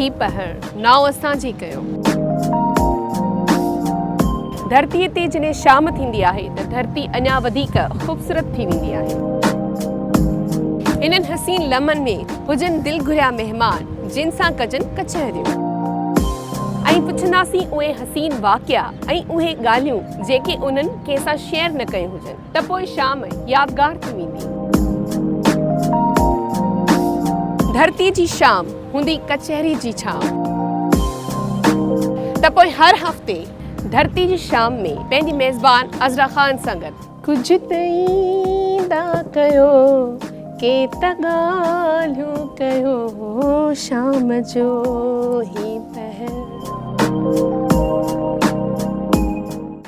ही पहर नाव असांजी कयो। धरतीअ ते जॾहिं शाम थींदी आहे त धरती अञा वधीक ख़ूबसूरत थी वेंदी आहे। इन्हनि हसीन लम्हनि में हुजनि दिलि घुरिया महिमान जिन सां कजनि कचहरियूं ऐं पुछंदासीं उहे हसीन वाक़िया ऐं उहे ॻाल्हियूं जेके उन्हनि कंहिंसां शेयर न कयूं हुजनि त पोइ शाम यादगार थी वेंदी। धरती जी शाम हूंदी कचहरी जी छांव। त पोइ हर हफ़्ते धरती जी शाम में पंहिंजी मेज़बान अज़रा ख़ान सां गॾु कुझु त ईंदा कयो के त ॻाल्हियूं कयो शाम जो ही